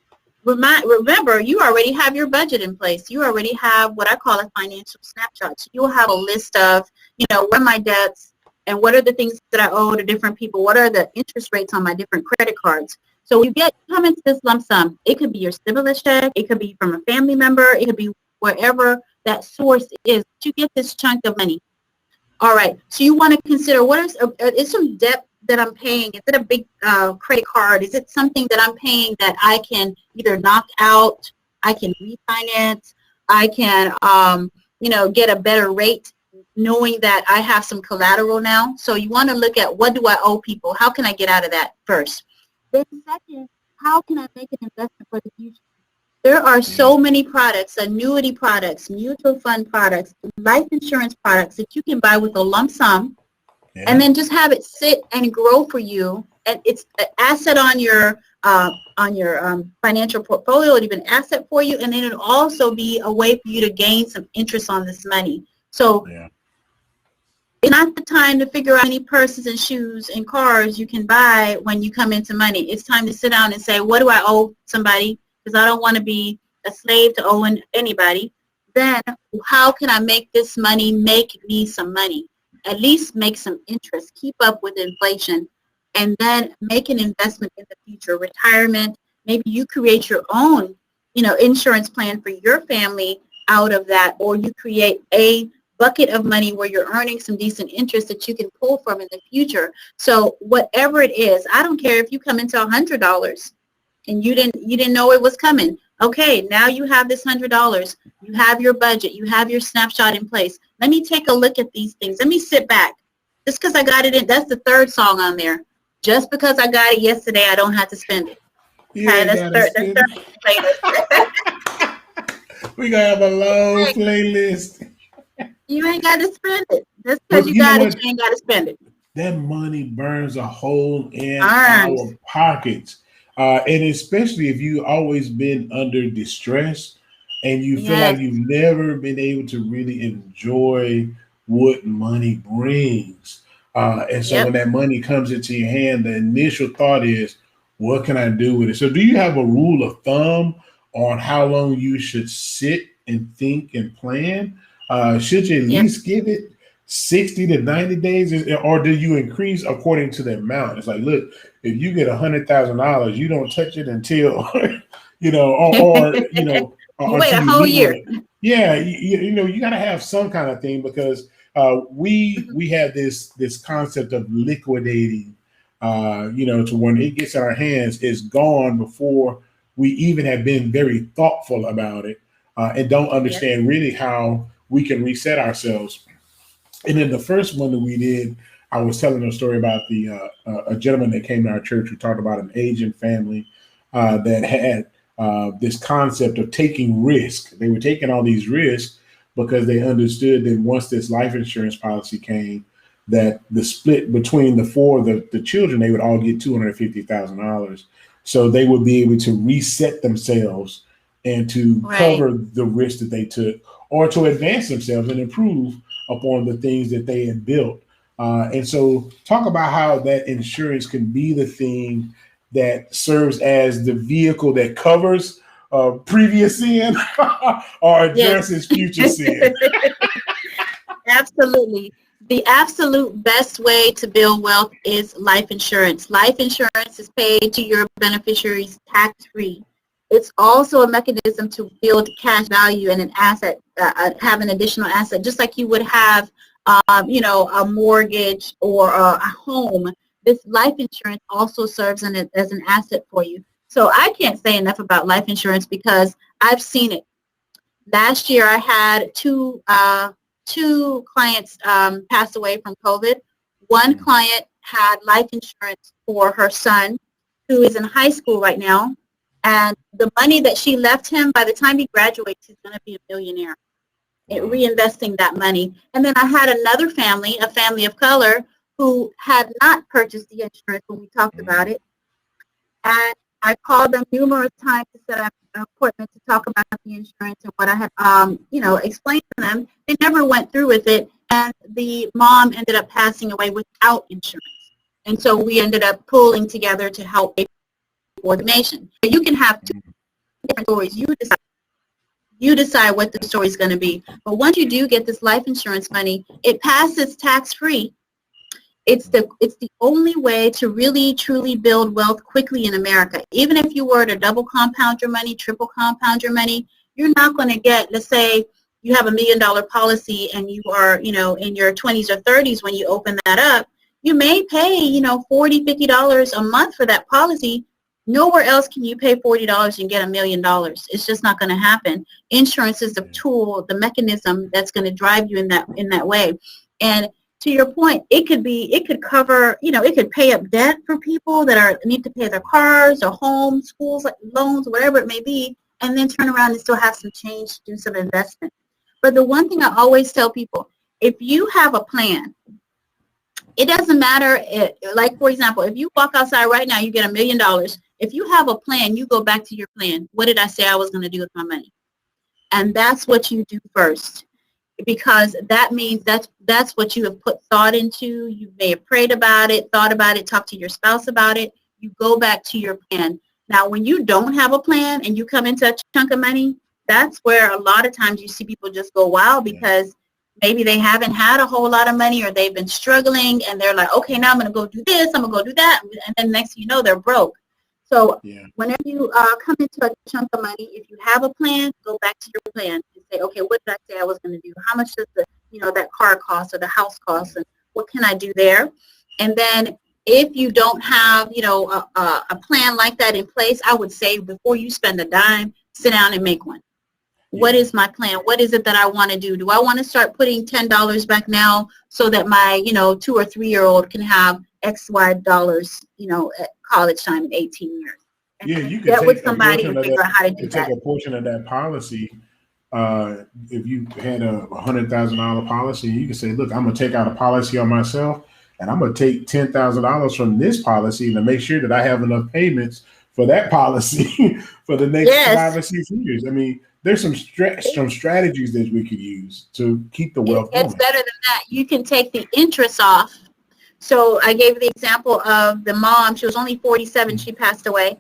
remember, you already have your budget in place. You already have what I call a financial snapshot. So you'll have a list of, what are my debts and what are the things that I owe to different people? What are the interest rates on my different credit cards? So you come into this lump sum. It could be your stimulus check. It could be from a family member. It could be wherever that source is. You get this chunk of money. All right. So you want to consider is some debt that I'm paying? Is it a big credit card? Is it something that I'm paying that I can either knock out, I can refinance, I can, get a better rate knowing that I have some collateral now? So you want to look at what do I owe people? How can I get out of that first? Then second, how can I make an investment for the future? There are so many products, annuity products, mutual fund products, life insurance products that you can buy with a lump sum and then just have it sit and grow for you. And it's an asset on your financial portfolio. It'll be an asset for you. And then it'll also be a way for you to gain some interest on this money. So it's not the time to figure out any purses and shoes and cars you can buy when you come into money. It's time to sit down and say, what do I owe somebody? Because I don't want to be a slave to owing anybody. Then how can I make this money make me some money? At least make some interest, keep up with inflation, and then make an investment in the future, retirement. Maybe you create your own, insurance plan for your family out of that, or you create a bucket of money where you're earning some decent interest that you can pull from in the future. So whatever it is, I don't care if you come into $100 and you didn't know it was coming. Okay, now you have this $100. You have your budget. You have your snapshot in place. Let me take a look at these things. Let me sit back. Just because I got it in, that's the third song on there. Just because I got it yesterday, I don't have to spend it. Okay, that's third playlist. We gonna have a long playlist. You ain't got to spend it. Just because you got it, you ain't got to spend it. That money burns a hole in our pockets. And especially if you've always been under distress and you feel like Yes. you've never been able to really enjoy what money brings. And so when Yep. that money comes into your hand, the initial thought is, what can I do with it? So do you have a rule of thumb on how long you should sit and think and plan? Should you at Yep. least give it 60 to 90 days, or do you increase according to the amount? It's like, look, if you get $100,000, you don't touch it until, You wait until a you whole live on year. it. Yeah, you got to have some kind of thing because Mhm. we have this concept of liquidating, to when it gets in our hands, it's gone before we even have been very thoughtful about it, and don't Yes. understand really how we can reset ourselves. And then the first one that we did, I was telling a story about a gentleman that came to our church who talked about an Asian family that had this concept of taking risk. They were taking all these risks because they understood that once this life insurance policy came, that the split between the four of the children, they would all get $250,000. So they would be able to reset themselves and to Right. cover the risk that they took or to advance themselves and improve upon the things that they had built. And so, talk about how that insurance can be the thing that serves as the vehicle that covers previous sin or Yes. addresses future sin. Absolutely. The absolute best way to build wealth is life insurance. Life insurance is paid to your beneficiaries tax-free. It's also a mechanism to build cash value and an asset, have an additional asset, just like you would have, a mortgage or a home. This life insurance also serves as an asset for you. So I can't say enough about life insurance because I've seen it. Last year, I had two clients pass away from COVID. One client had life insurance for her son, who is in high school right now, and the money that she left him, by the time he graduates, he's going to be a millionaire. Wow. Reinvesting that money. And then I had another family, a family of color, who had not purchased the insurance when we talked about it. And I called them numerous times to set up an appointment to talk about the insurance and what I had, explained to them. They never went through with it, and the mom ended up passing away without insurance. And so we ended up pulling together to help pay for the nation. So you can have two different stories. You decide what the story is going to be. But once you do get this life insurance money, it passes tax-free. It's the only way to really truly build wealth quickly in America. Even if you were to double compound your money, triple compound your money, you're not going to get, let's say you have $1 million policy and you are, in your 20s or 30s when you open that up, you may pay, $40, $50 a month for that policy. Nowhere else can you pay $40 and get $1 million. It's just not going to happen. Insurance is the tool, the mechanism that's going to drive you in that way. And to your point, it could cover, it could pay up debt for people that need to pay their cars or homes, schools, loans, whatever it may be, and then turn around and still have some change to do some investment. But the one thing I always tell people, if you have a plan, it doesn't matter, like, for example, if you walk outside right now, you get $1 million. If you have a plan, you go back to your plan. What did I say I was going to do with my money? And that's what you do first, because that means that's what you have put thought into. You may have prayed about it, thought about it, talked to your spouse about it. You go back to your plan. Now, when you don't have a plan and you come into a chunk of money, that's where a lot of times you see people just go wild because maybe they haven't had a whole lot of money or they've been struggling and they're like, okay, now I'm going to go do this, I'm going to go do that. And then next thing you know, they're broke. So whenever you come into a chunk of money, if you have a plan, go back to your plan and say, okay, what did I say I was going to do? How much does that car cost or the house cost, and what can I do there? And then if you don't have, a plan like that in place, I would say before you spend a dime, sit down and make one. What is my plan? What is it that I want to do? Do I want to start putting $10 back now so that my, 2 or 3-year-old can have X, Y dollars, at college time in 18 years? And You could get with take a somebody portion and of that. figure out how to You do could take that. a portion of that policy. If you had a $100,000 policy, you could say, "Look, I'm gonna take out a policy on myself, and I'm gonna take $10,000 from this policy to make sure that I have enough payments for that policy for the next Yes. 5 or 6 years. I mean, there's some strategies that we could use to keep the It wealth gets going. better than that. You can take the interest off. So I gave the example of the mom. She was only 47. She passed away.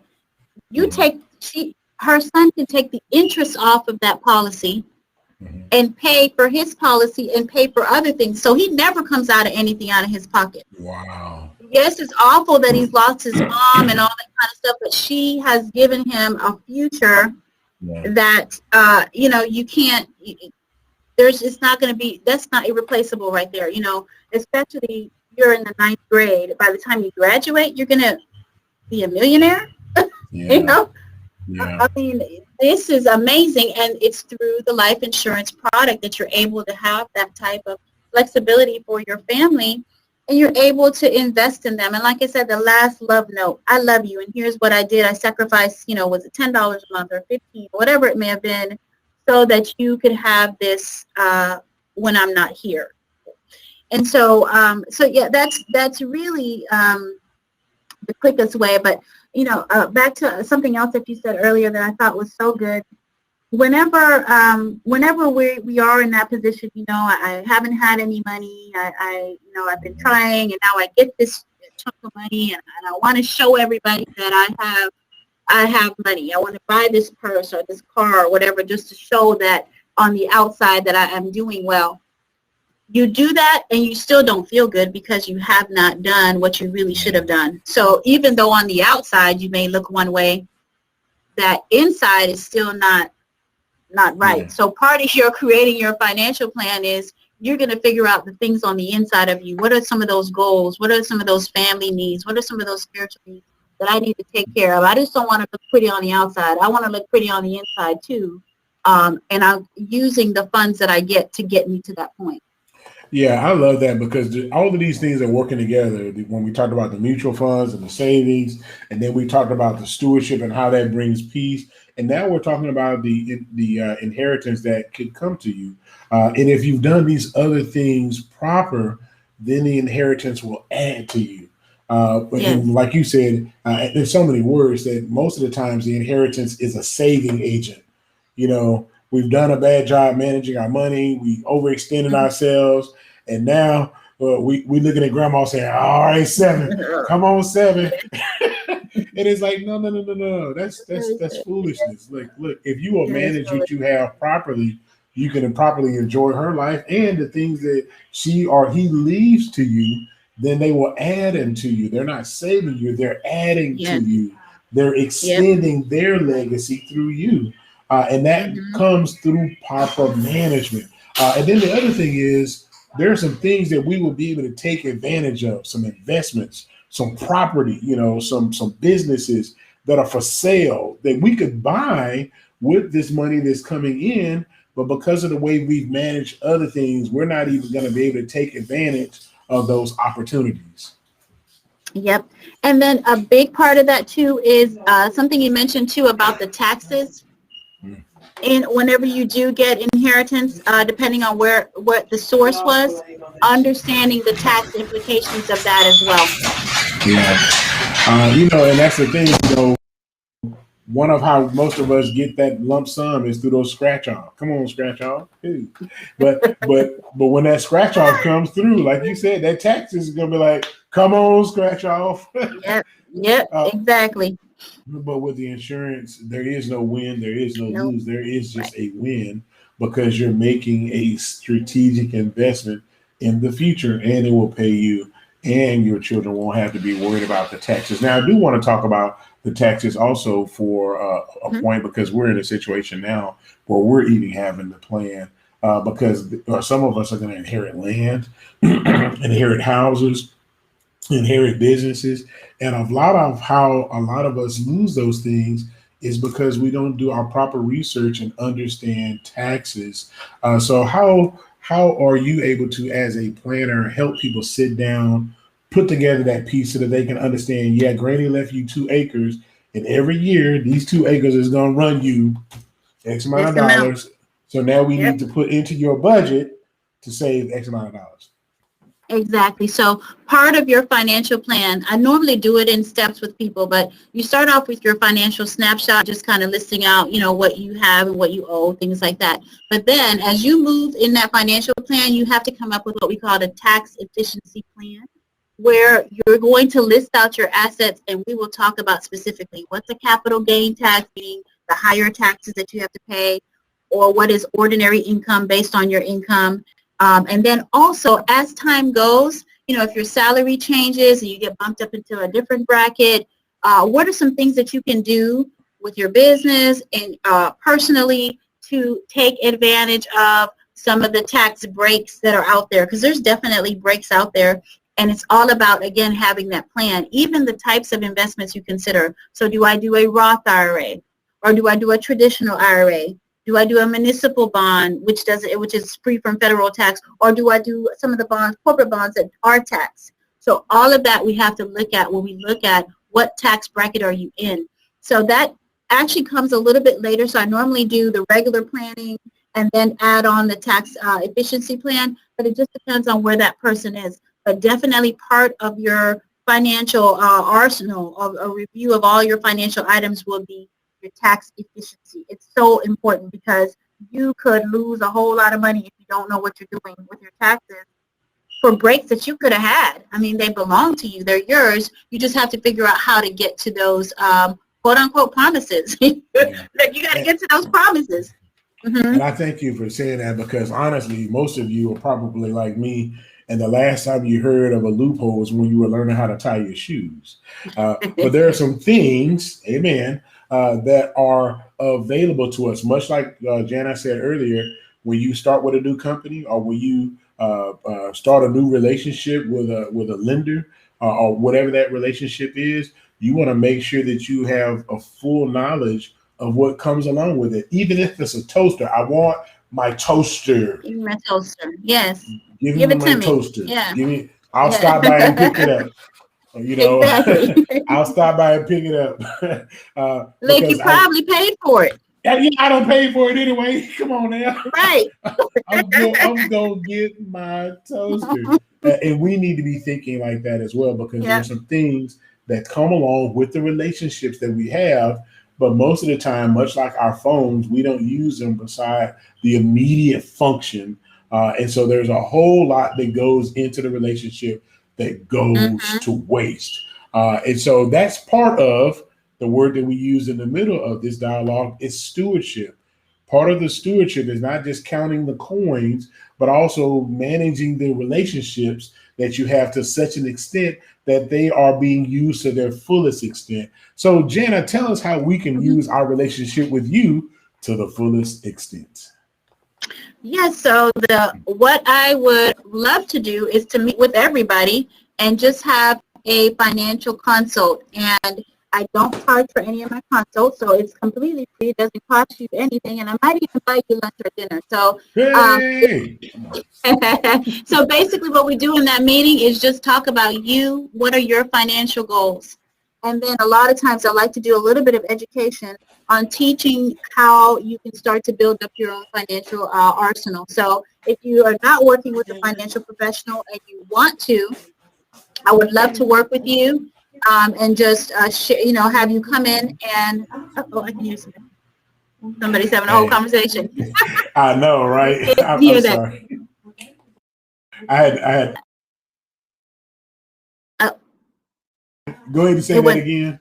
Her son can take the interest off of that policy and pay for his policy and pay for other things. So he never comes out of anything out of his pocket. Wow. Yes, it's awful that he's lost his mom and all that kind of stuff, but she has given him a future that, you can't, it's not going to be, that's not irreplaceable right there, especially you're in the 9th grade. By the time you graduate, you're going to be a millionaire, Yeah. I mean, this is amazing, and it's through the life insurance product that you're able to have that type of flexibility for your family, and you're able to invest in them. And like I said, the last love note, I love you, and here's what I did. I sacrificed, was it $10 a month or $15, whatever it may have been, so that you could have this when I'm not here. And so, yeah, that's really the quickest way. But back to something else that you said earlier that I thought was so good. Whenever we are in that position, I haven't had any money. I've been trying, and now I get this chunk of money, and I want to show everybody that I have money. I want to buy this purse or this car or whatever, just to show that on the outside that I am doing well. You do that and you still don't feel good because you have not done what you really should have done. So even though on the outside you may look one way, that inside is still not right. Yeah. So part of your creating your financial plan is you're going to figure out the things on the inside of you. What are some of those goals? What are some of those family needs? What are some of those spiritual needs that I need to take care of? I just don't want to look pretty on the outside. I want to look pretty on the inside too. And I'm using the funds that I get to get me to that point. Yeah, I love that because all of these things are working together. When we talked about the mutual funds and the savings, and then we talked about the stewardship and how that brings peace, and now we're talking about the inheritance that could come to you. And if you've done these other things proper, then the inheritance will add to you. And like you said, there's so many words that most of the times the inheritance is a saving agent. We've done a bad job managing our money. We overextended ourselves. And now we looking at grandma saying, all right, 7, come on, 7. And it's like, no. That's foolishness. Like, look, if you will manage what you have properly, you can properly enjoy her life and the things that she or he leaves to you, then they will add into you. They're not saving you. They're adding to you. They're extending their legacy through you. And that comes through proper management. And then the other thing is there are some things that we will be able to take advantage of, some investments, some property, some businesses that are for sale that we could buy with this money that's coming in. But because of the way we've managed other things, we're not even going to be able to take advantage of those opportunities. Yep. And then a big part of that, too, is something you mentioned, too, about the taxes. And whenever you do get inheritance, depending on what the source was, understanding the tax implications of that as well. Yeah. And that's the thing, one of how most of us get that lump sum is through those scratch off. Come on, scratch off. Hey. But when that scratch off comes through, like you said, that tax is gonna be like, come on, scratch off. Yep, exactly. But with the insurance, there is no win, there is no lose, there is just a win because you're making a strategic investment in the future, and it will pay you, and your children won't have to be worried about the taxes. Now, I do want to talk about the taxes also for a point, because we're in a situation now where we're even having to plan because some of us are going to inherit land, inherit houses, inherit businesses, and a lot of us lose those things is because we don't do our proper research and understand taxes. So how are you able to, as a planner, help people sit down, put together that piece so that they can understand, yeah, Granny left you 2 acres, and every year these 2 acres is going to run you X amount of dollars. So now we need to put into your budget to save X amount of dollars. Exactly. So part of your financial plan, I normally do it in steps with people, but you start off with your financial snapshot, just kind of listing out, what you have and what you owe, things like that. But then as you move in that financial plan, you have to come up with what we call a tax efficiency plan, where you're going to list out your assets, and we will talk about specifically what's a capital gain tax, meaning the higher taxes that you have to pay, or what is ordinary income based on your income. And then also, as time goes, if your salary changes and you get bumped up into a different bracket, what are some things that you can do with your business and personally to take advantage of some of the tax breaks that are out there? Because there's definitely breaks out there. And it's all about, again, having that plan, even the types of investments you consider. So do I do a Roth IRA, or do I do a traditional IRA? Do I do a municipal bond, which is free from federal tax, or do I do some of the bonds, corporate bonds that are taxed? So all of that we have to look at when we look at what tax bracket are you in. So that actually comes a little bit later. So I normally do the regular planning and then add on the tax efficiency plan, but it just depends on where that person is. But definitely part of your financial arsenal, of a review of all your financial items, will be your tax efficiency. It's so important because you could lose a whole lot of money if you don't know what you're doing with your taxes for breaks that you could have had. I mean, they belong to you. They're yours. You just have to figure out how to get to those quote unquote promises. You got to get to those promises. Mm-hmm. And I thank you for saying that, because honestly, most of you are probably like me. And the last time you heard of a loophole was when you were learning how to tie your shoes. But there are some things, amen, that are available to us. Much like Jana said earlier, when you start with a new company, or when you start a new relationship with a lender, or whatever that relationship is, you want to make sure that you have a full knowledge of what comes along with it. Even if it's a toaster, I want my toaster. Give me my toaster. Yes. Give Give me it my to me. toaster. Yeah. Give me. I'll Yeah. stop by and pick it up. Exactly. I'll stop by and pick it up Like you because probably paid for it. I don't pay for it anyway. Come on now. Right. I'm gonna get my toaster. And we need to be thinking like that as well, because Yeah. there's some things that come along with the relationships that we have. But most of the time, much like our phones, we don't use them beside the immediate function. And so there's a whole lot that goes into the relationship that goes to waste. And so that's part of the word that we use in the middle of this dialogue is stewardship. Part of the stewardship is not just counting the coins, but also managing the relationships that you have to such an extent that they are being used to their fullest extent. So, Jana, tell us how we can use our relationship with you to the fullest extent. Yes, so what I would love to do is to meet with everybody and just have a financial consult. And I don't charge for any of my consults, so it's completely free. It doesn't cost you anything, and I might even buy you lunch or dinner. So, Hey! so basically what we do in that meeting is just talk about you. What are your financial goals? And then a lot of times I like to do a little bit of education on teaching how you can start to build up your own financial arsenal. So if you are not working with a financial professional and you want to, I would love to work with you and just, have you come in and, I can hear somebody's having a whole conversation. I know, right? I'm That. sorry. I had. Go ahead and say that again.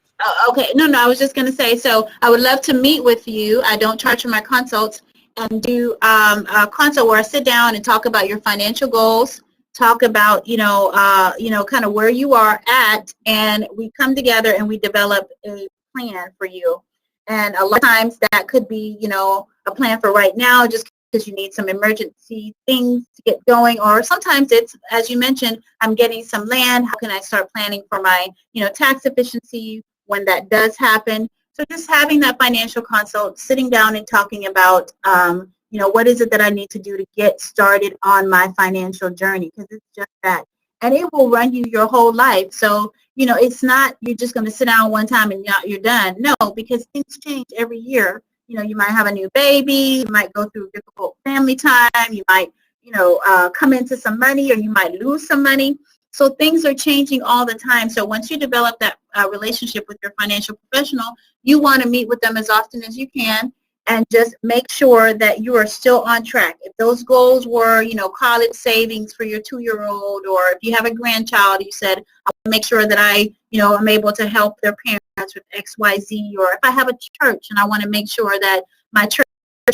Okay. No, I was just going to say, so I would love to meet with you. I don't charge for my consults, and do a consult where I sit down and talk about your financial goals, talk about, kind of where you are at, and we come together and we develop a plan for you. And a lot of times that could be, a plan for right now, just because you need some emergency things to get going. Or sometimes it's, as you mentioned, I'm getting some land. How can I start planning for my, tax efficiency when that does happen? So just having that financial consult, sitting down and talking about, what is it that I need to do to get started on my financial journey? Because it's just that. And it will run you your whole life. So, it's not you're just going to sit down one time and you're done. No, because things change every year. You might have a new baby. You might go through difficult family time. You might, come into some money, or you might lose some money. So things are changing all the time. So once you develop that relationship with your financial professional, you want to meet with them as often as you can and just make sure that you are still on track. If those goals were, college savings for your 2-year-old, or if you have a grandchild, you said, I want to make sure that I'm able to help their parents with XYZ, or if I have a church and I want to make sure that my church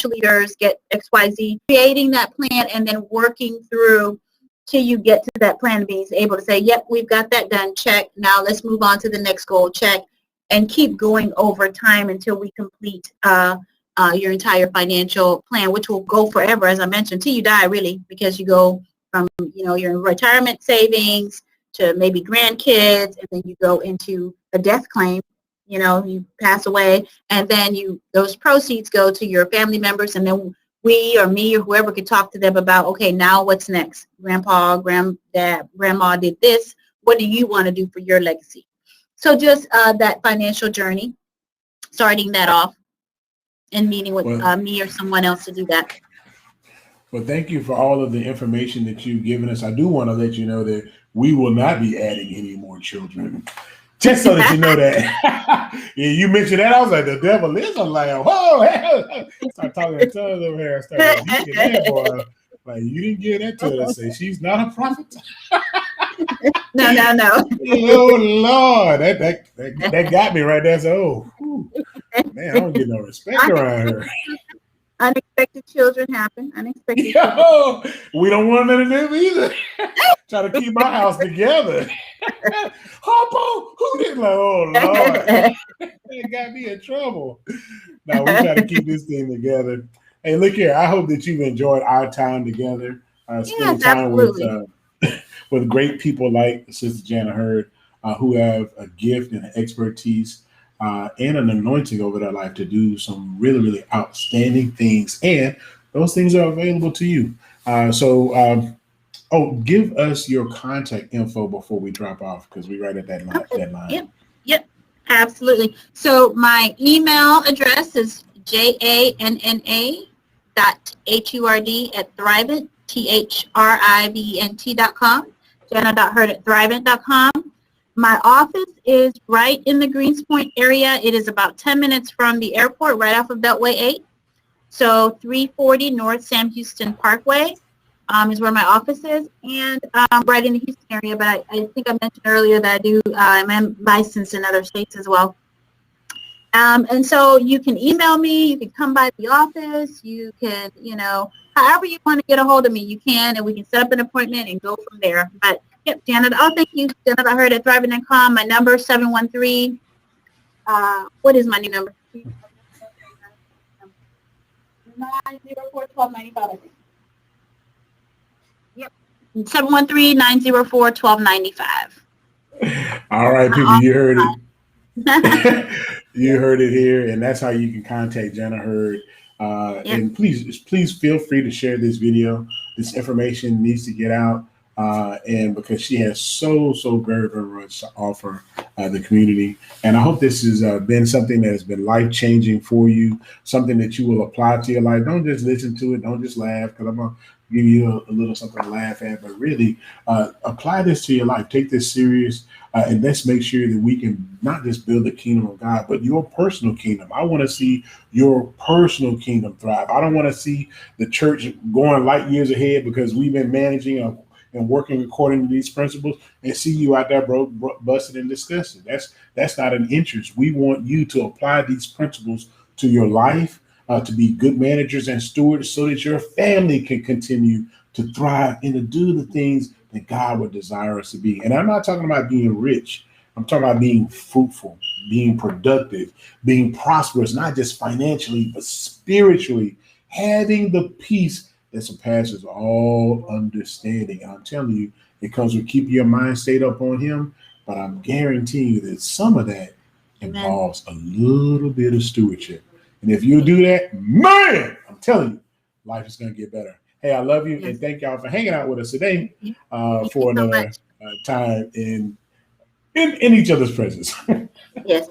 leaders get XYZ, creating that plan and then working through till you get to that plan, being able to say, yep, we've got that done, check. Now let's move on to the next goal, check, and keep going over time until we complete your entire financial plan, which will go forever, as I mentioned, till you die, really, because you go from, your retirement savings to maybe grandkids, and then you go into a death claim. You pass away, and then those proceeds go to your family members, and then we or me or whoever could talk to them about, okay, now what's next? Grandpa, granddad, grandma did this. What do you want to do for your legacy? So just that financial journey, starting that off and meeting with me or someone else to do that. Well, thank you for all of the information that you've given us. I do want to let you know that we will not be adding any more children. Just so that you know that. Yeah, you mentioned that. I was like, the devil is a lamb. Whoa, hey. Start talking to tongues over here. Start rebuking that boy. Like, you didn't give that to us. Say she's not a prophet. No. Oh Lord, that got me right there. So, man, I don't get no respect around her. Unexpected children happen. Unexpected. We don't want none of them either. Try to keep my house together. Harpo, who did? Like, oh Lord, that got me in trouble. Now we try to keep this thing together. Hey, look here. I hope that you've enjoyed our time together, spending time with great people like Sister Jana Hurd, who have a gift and an expertise and an anointing over their life to do some really, really outstanding things. And those things are available to you. Give us your contact info before we drop off, because we're right at that line. Yep, absolutely. So my email address is janna.hurd@thrivent, thrivent.com, janna.hurd@thrivent.com. My office is right in the Greenspoint area. It is about 10 minutes from the airport, right off of Beltway 8. So 340 North Sam Houston Parkway is where my office is, and right in the Houston area. But I think I mentioned earlier that I'm licensed in other states as well. And so you can email me, you can come by the office, you can, however you want to get a hold of me, you can, and we can set up an appointment and go from there. But yep, Janet. Oh, thank you, Janet. I heard at thriving.com. My number is 713. What is my new number? 904-1295. Yep. 713-904-1295. All right, people, you heard it. You heard it here, and that's how you can contact Jana Hurd. And please feel free to share this video. This information needs to get out. And because she has so very, very much to offer the community. And I hope this has been something that has been life-changing for you, something that you will apply to your life. Don't just listen to it. Don't just laugh, because I'm going to give you a little something to laugh at, but really apply this to your life. Take this serious, and let's make sure that we can not just build the kingdom of God, but your personal kingdom. I want to see your personal kingdom thrive. I don't want to see the church going light years ahead because we've been managing and working according to these principles, and see you out there busted and disgusted. That's not an interest. We want you to apply these principles to your life, to be good managers and stewards, so that your family can continue to thrive and to do the things that God would desire us to be. And I'm not talking about being rich. I'm talking about being fruitful, being productive, being prosperous, not just financially, but spiritually, having the peace that surpasses all understanding. And I'm telling you, it comes with keeping your mind stayed up on him. But I'm guaranteeing you that some of that involves a little bit of stewardship. And if you do that, man, I'm telling you, life is going to get better. Hey, I love you. And thank y'all for hanging out with us today for another time in each other's presence. Yes.